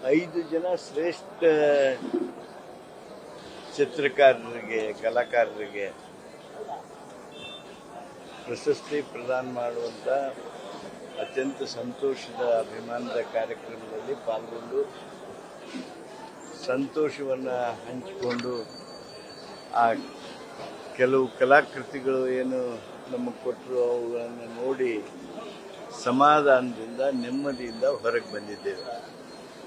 5 ಜನ ಶ್ರೇಷ್ಠ ಚಿತ್ರಕಾರರಿಗೆ ಕಲಾಕಾರರಿಗೆ ಪ್ರಶಸ್ತಿ ಪ್ರದಾನ ಮಾಡುವಂಥ ಅತ್ಯಂತ ಸಂತೋಷದ ಅಭಿಮಾನದ ಕಾರ್ಯಕ್ರಮದಲ್ಲಿ ಪಾಲ್ಗೊಂಡು ಸಂತೋಷವನ್ನು ಹಂಚಿಕೊಂಡು ಆ ಕೆಲವು ಕಲಾಕೃತಿಗಳು ಏನು ನಮಗೆ ಕೊಟ್ಟರು ಅವುಗಳನ್ನು ನೋಡಿ ಸಮಾಧಾನದಿಂದ ನೆಮ್ಮದಿಯಿಂದ ಹೊರಗೆ ಬಂದಿದ್ದೇವೆ.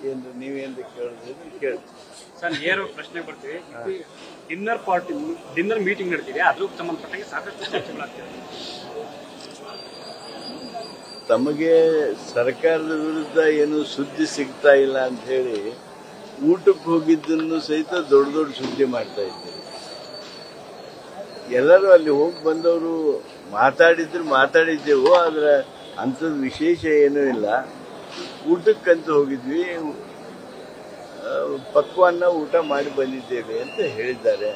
ಏನು ನೀವೇನು ಕೇಳಿದ್ರೆ ಕೇಳಿ ಸರ್, ನೇರ ಪ್ರಶ್ನೆ ಬರ್ತೀವಿ. ಡಿನ್ನರ್ ಮೀಟಿಂಗ್ ನಡೆದಿದೆ, ಅದಕ್ಕೆ ಸಂಬಂಧಪಟ್ಟಂಗೆ ಸಾಕಷ್ಟು ಚರ್ಚೆಗಳಾಗ್ತಿದೆ. ತಮಗೆ ಸರ್ಕಾರದ ವಿರುದ್ಧ ಏನು ಸುದ್ದಿ ಸಿಗ್ತಾ ಇಲ್ಲ ಅಂತ ಹೇಳಿ ಊಟಕ್ಕೆ ಹೋಗಿದ್ದನ್ನು ಸಹಿತ ದೊಡ್ಡ ದೊಡ್ಡ ಸುದ್ದಿ ಮಾಡ್ತಾ ಇದ್ದಾರೆ. ಎಲ್ಲರೂ ಅಲ್ಲಿ ಹೋಗಿ ಬಂದವರು ಮಾತಾಡಿದ್ದೆವು, ಆದ್ರೆ ಅಂಥದ್ದು ವಿಶೇಷ ಏನೂ ಇಲ್ಲ. ಊಟಕ್ಕಂತ ಹೋಗಿದ್ವಿ, ಪಕ್ವಾನ್ನ ಊಟ ಮಾಡಿ ಬಂದಿದ್ದೇವೆ ಅಂತ ಹೇಳಿದ್ದಾರೆ.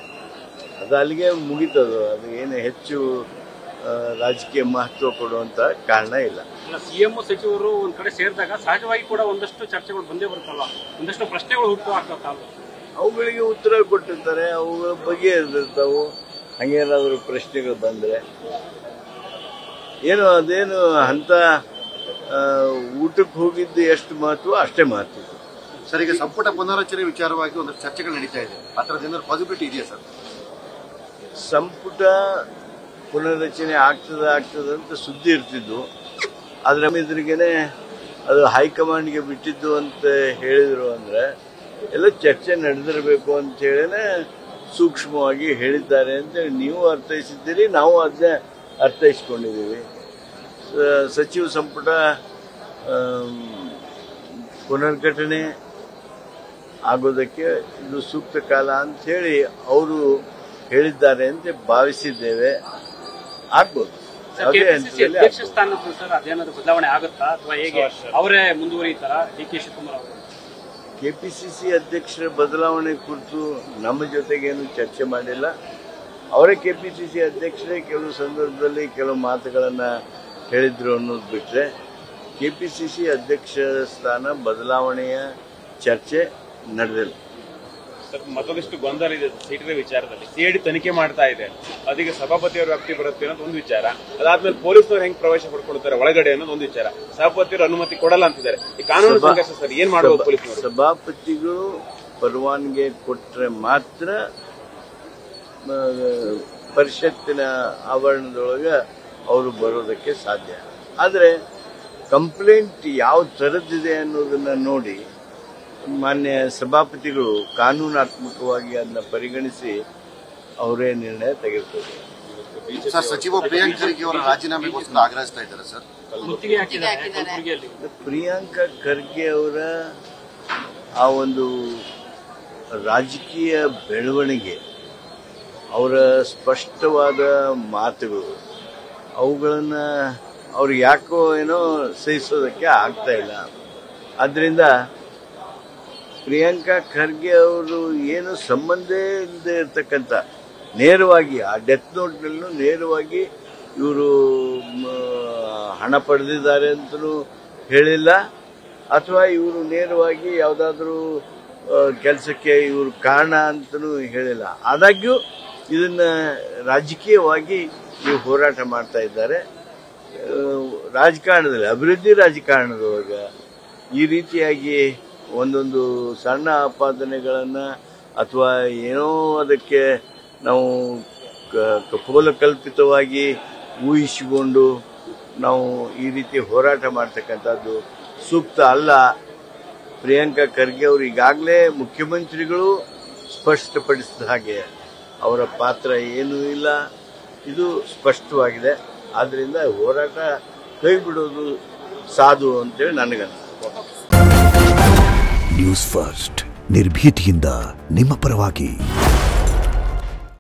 ಅದು ಅಲ್ಲಿಗೆ ಮುಗಿತದು. ಅದು ಏನು ಹೆಚ್ಚು ರಾಜಕೀಯ ಮಹತ್ವ ಕೊಡುವಂತ ಕಾರಣ ಇಲ್ಲ. ಸಿಎಂ ಸಚಿವರು ಒಂದ್ ಕಡೆ ಸೇರಿದಾಗ ಸಹಜವಾಗಿ ಕೂಡ ಒಂದಷ್ಟು ಚರ್ಚೆಗಳು ಬಂದೇ ಬರುತ್ತಲ್ಲ, ಒಂದಷ್ಟು ಪ್ರಶ್ನೆಗಳು ಹುಟ್ಟುಹಾಕತ್ತಲ್ಲ. ಅವುಗಳಿಗೆ ಉತ್ತರ ಕೊಟ್ಟಿರ್ತಾರೆ, ಅವುಗಳ ಬಗ್ಗೆ ಇರ್ತಾವು. ಹಂಗೇನಾದ್ರು ಪ್ರಶ್ನೆಗಳು ಬಂದ್ರೆ ಏನು ಅದೇನು ಅಂತ ಊಟಕ್ಕೆ ಹೋಗಿದ್ದು ಎಷ್ಟು ಮಹತ್ವ ಅಷ್ಟೇ ಮಹತ್ವ. ಸರ್, ಈಗ ಸಂಪುಟ ಪುನರಚನೆ ವಿಚಾರವಾಗಿ ಒಂದಷ್ಟು ಚರ್ಚೆಗಳು ನಡೀತಾ ಇದೆ. ಆ ಥರದ ಏನಾದ್ರು ಪಾಸಿಬಿಲಿಟಿ ಇದೆಯಾ ಸರ್? ಸಂಪುಟ ಪುನರ್ರಚನೆ ಆಗ್ತದ ಅಂತ ಸುದ್ದಿ ಇರ್ತಿದ್ದು, ಆದ್ರೆ ಇದ್ರಿಗೇನೆ ಅದು ಹೈಕಮಾಂಡ್ಗೆ ಬಿಟ್ಟಿದ್ದು ಅಂತ ಹೇಳಿದ್ರು. ಅಂದ್ರೆ ಎಲ್ಲ ಚರ್ಚೆ ನಡೆದಿರಬೇಕು ಅಂತ ಹೇಳಿನೇ ಸೂಕ್ಷ್ಮವಾಗಿ ಹೇಳಿದ್ದಾರೆ ಅಂತೇಳಿ ನೀವು ಅರ್ಥೈಸಿದ್ದೀರಿ, ನಾವು ಅದನ್ನೇ ಅರ್ಥೈಸ್ಕೊಂಡಿದ್ದೀವಿ. ಸಚಿವ ಸಂಪುಟ ಪುನರ್ಘಟನೆ ಆಗೋದಕ್ಕೆ ಇದು ಸೂಕ್ತ ಕಾಲ ಅಂತ ಹೇಳಿ ಅವರು ಹೇಳಿದ್ದಾರೆ ಅಂತ ಭಾವಿಸಿದ್ದೇವೆ. ಆಗ್ಬೋದು. ಅಧ್ಯಕ್ಷ ಸ್ಥಾನದ ಸರ್ ಅದೇನಾದ್ರು ಬದಲಾವಣೆ ಆಗುತ್ತಾ ಅಥವಾ ಹೇಗೆ ಅವರೇ ಮುಂದುವರಿತಾರ? ಡಿ.ಕೆ. ಶಿವಕುಮಾರ್ ಅವರು ಕೆಪಿಸಿಸಿ ಅಧ್ಯಕ್ಷರ ಬದಲಾವಣೆ ಕುರಿತು ನಮ್ಮ ಜೊತೆಗೇನು ಚರ್ಚೆ ಮಾಡಿಲ್ಲ. ಅವರೇ ಕೆಪಿಸಿಸಿ ಅಧ್ಯಕ್ಷರೇ ಕೆಲವು ಸಂದರ್ಭದಲ್ಲಿ ಕೆಲವು ಮಾತುಗಳನ್ನು ಹೇಳಿದ್ರು ಅನ್ನೋದು ಬಿಟ್ಟರೆ ಕೆಪಿಸಿಸಿ ಅಧ್ಯಕ್ಷ ಸ್ಥಾನ ಬದಲಾವಣೆಯ ಚರ್ಚೆ ನಡೆದಿಲ್ಲ. ಮತ್ತೊಂದಿಷ್ಟು ಗೊಂದಲ ಇದೆ ಸೀಟರ ವಿಚಾರದಲ್ಲಿ. ಸಿಐಡಿ ತನಿಖೆ ಮಾಡ್ತಾ ಇದೆ, ಅದೀಗ ಸಭಾಪತಿಯವರು ವ್ಯಾಪ್ತಿ ಬರುತ್ತೆ ಅನ್ನೋದು ಒಂದು ವಿಚಾರ. ಅದಾದ್ಮೇಲೆ ಪೊಲೀಸರು ಹೆಂಗ್ ಪ್ರವೇಶ ಪಡ್ಕೊಳ್ತಾರೆ ಒಳಗಡೆ ಅನ್ನೋದು ಒಂದು ವಿಚಾರ. ಸಭಾಪತಿಯವರು ಅನುಮತಿ ಕೊಡಲ್ಲ ಅಂತಿದ್ದಾರೆ. ಈ ಕಾನೂನು ಸಂಘರ್ಷ ಸರ್, ಏನ್ ಮಾಡಬಹುದು ಪೊಲೀಸರು? ಸಭಾಪತಿಗಳು ಪರವಾನಗಿ ಕೊಟ್ಟರೆ ಮಾತ್ರ ಪರಿಷತ್ತಿನ ಆವರಣದೊಳಗೆ ಅವರು ಬರೋದಕ್ಕೆ ಸಾಧ್ಯ. ಆದರೆ ಕಂಪ್ಲೇಂಟ್ ಯಾವ ಥರದ್ದಿದೆ ಅನ್ನೋದನ್ನ ನೋಡಿ ಮಾನ್ಯ ಸಭಾಪತಿಗಳು ಕಾನೂನಾತ್ಮಕವಾಗಿ ಅದನ್ನ ಪರಿಗಣಿಸಿ ಅವರೇ ನಿರ್ಣಯ ತೆಗೆದುಕೊಳ್ಳಿ. ಸರ್, ಸಚಿವ ಪ್ರಿಯಾಂಕ್ ಖರ್ಗೆ ಅವರ ರಾಜೀನಾಮೆಗೋಸ್ಕರ ಆಗ್ರಹಿಸ್ತಾ ಇದ್ದಾರೆ ಸರ್. ಪ್ರಿಯಾಂಕ ಖರ್ಗೆ ಅವರ ಆ ಒಂದು ರಾಜಕೀಯ ಬೆಳವಣಿಗೆ, ಅವರ ಸ್ಪಷ್ಟವಾದ ಮಾತುಗಳು, ಅವುಗಳನ್ನು ಅವ್ರು ಯಾಕೋ ಏನೋ ಸಹಿಸೋದಕ್ಕೆ ಆಗ್ತಾ ಇಲ್ಲ. ಆದ್ದರಿಂದ ಪ್ರಿಯಾಂಕಾ ಖರ್ಗೆ ಅವರು ಏನು ಸಂಬಂಧ ಇಲ್ಲದೆ ಇರ್ತಕ್ಕಂಥ ನೇರವಾಗಿ ಆ ಡೆತ್ ನೋಟ್ನಲ್ಲೂ ನೇರವಾಗಿ ಇವರು ಹಣ ಪಡೆದಿದ್ದಾರೆ ಅಂತಲೂ ಹೇಳಿಲ್ಲ, ಅಥವಾ ಇವರು ನೇರವಾಗಿ ಯಾವುದಾದ್ರೂ ಕೆಲಸಕ್ಕೆ ಇವರು ಕಾರಣ ಅಂತಲೂ ಹೇಳಿಲ್ಲ. ಆದಾಗ್ಯೂ ಇದನ್ನ ರಾಜಕೀಯವಾಗಿ ಇವರು ಹೋರಾಟ ಮಾಡ್ತಾ ಇದ್ದಾರೆ. ರಾಜಕಾರಣದಲ್ಲಿ, ಅಭಿವೃದ್ಧಿ ರಾಜಕಾರಣದೊಳಗೆ ಈ ರೀತಿಯಾಗಿ ಒಂದೊಂದು ಸಣ್ಣ ಆಪಾದನೆಗಳನ್ನು ಅಥವಾ ಏನೋ ಅದಕ್ಕೆ ನಾವು ಕಪೋಲಕಲ್ಪಿತವಾಗಿ ಊಹಿಸಿಕೊಂಡು ನಾವು ಈ ರೀತಿ ಹೋರಾಟ ಮಾಡ್ತಕ್ಕಂಥದ್ದು ಸೂಕ್ತ ಅಲ್ಲ. ಪ್ರಿಯಾಂಕಾ ಖರ್ಗೆ ಅವರು ಈಗಾಗಲೇ ಮುಖ್ಯಮಂತ್ರಿಗಳು ಸ್ಪಷ್ಟಪಡಿಸಿದ ಹಾಗೆ ಅವರ ಪಾತ್ರ ಏನೂ ಇಲ್ಲ, ಇದು ಸ್ಪಷ್ಟವಾಗಿದೆ. ಆದ್ದರಿಂದ ಹೋರಾಟ ಕೈ ಬಿಡೋದು ಸಾಧು ಅಂತೇಳಿ ನನಗನ್ನಿಸ್ತದೆ. ನ್ಯೂಸ್ ಫಸ್ಟ್, ನಿರ್ಭೀತಿಯಿಂದ ನಿಮ್ಮ ಪರವಾಗಿ.